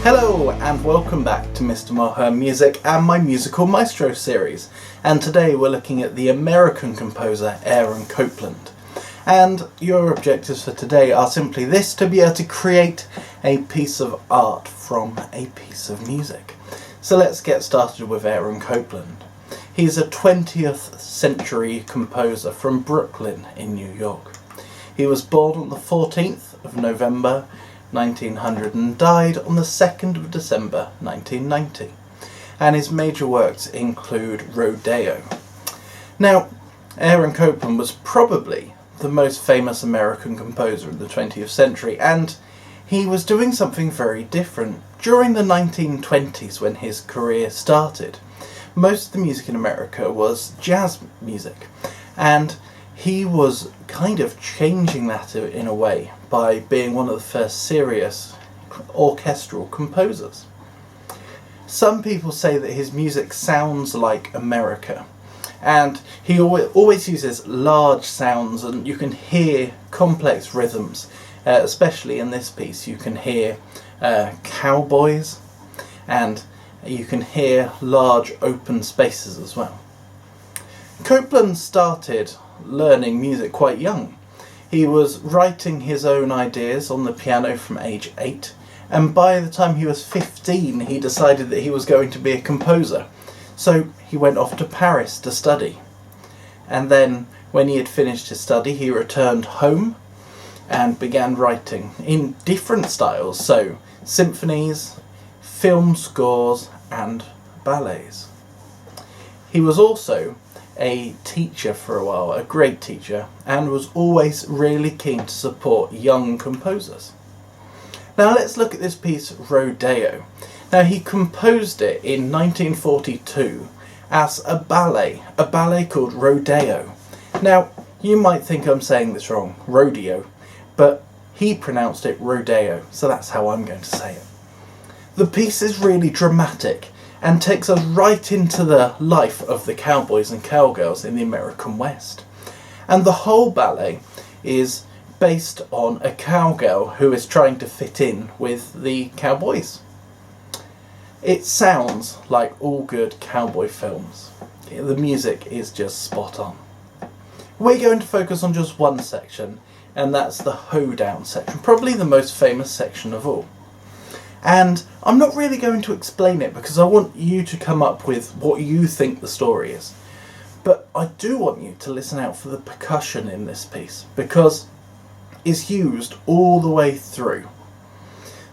Hello and welcome back to Mr. Maher Music and my musical Maestros series, and today we're looking at the American composer Aaron Copland. And your objectives for today are simply this: to be able to create a piece of art from a piece of music. So let's get started with Aaron Copland. He's a 20th century composer from Brooklyn in New York. He was born on the 14th of November 1900 and died on the 2nd of December 1990. And his major works include Rodeo. Now, Aaron Copland was probably the most famous American composer of the 20th century, and he was doing something very different. During the 1920s, when his career started, most of the music in America was jazz music, and he was kind of changing that in a way by being one of the first serious orchestral composers. Some people say that his music sounds like America, and he always uses large sounds, and you can hear complex rhythms, especially in this piece. You can hear cowboys, and you can hear large open spaces as well. Copland started learning music quite young. He was writing his own ideas on the piano from age 8, and by the time he was 15 he decided that he was going to be a composer. So he went off to Paris to study, and then when he had finished his study he returned home and began writing in different styles, so symphonies, film scores and ballets. He was also a teacher for a while, a great teacher, and was always really keen to support young composers. Now let's look at this piece, Rodeo. Now he composed it in 1942 as a ballet called Rodeo. Now you might think I'm saying this wrong, rodeo, but he pronounced it Rodeo, so that's how I'm going to say it. The piece is really dramatic and takes us right into the life of the cowboys and cowgirls in the American West. And the whole ballet is based on a cowgirl who is trying to fit in with the cowboys. It sounds like all good cowboy films. The music is just spot on. We're going to focus on just one section, and that's the Hoe Down section, probably the most famous section of all. And I'm not really going to explain it because I want you to come up with what you think the story is. But I do want you to listen out for the percussion in this piece, because it's used all the way through.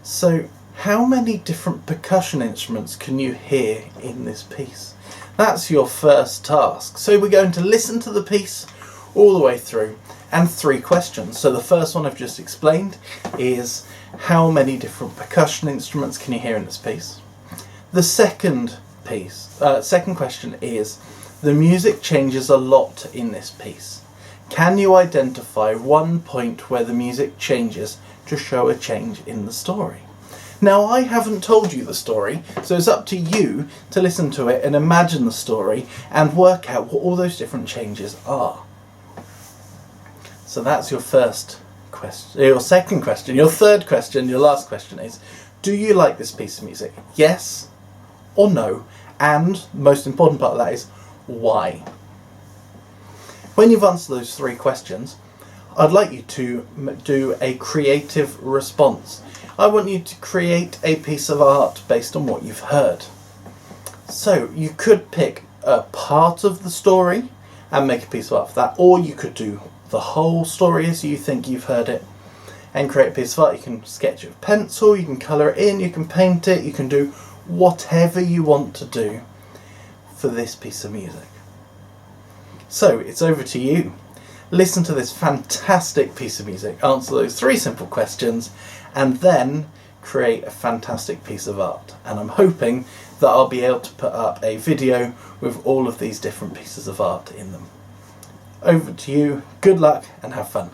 So how many different percussion instruments can you hear in this piece? That's your first task. So we're going to listen to the piece all the way through, and 3 questions. So the first one I've just explained is, how many different percussion instruments can you hear in this piece? The second question is, the music changes a lot in this piece. Can you identify one point where the music changes to show a change in the story? Now, I haven't told you the story, so it's up to you to listen to it and imagine the story and work out what all those different changes are. So that's your first question. Your second question. Your third question, your last question is, do you like this piece of music? Yes or no? And the most important part of that is, why? When you've answered those 3 questions, I'd like you to do a creative response. I want you to create a piece of art based on what you've heard. So you could pick a part of the story and make a piece of art for that, or you could do the whole story as you think you've heard it and create a piece of art. You can sketch it with pencil, you can colour it in, you can paint it, you can do whatever you want to do for this piece of music. So it's over to you. Listen to this fantastic piece of music, answer those 3 simple questions, and then create a fantastic piece of art. And I'm hoping that I'll be able to put up a video with all of these different pieces of art in them. Over to you, good luck and have fun.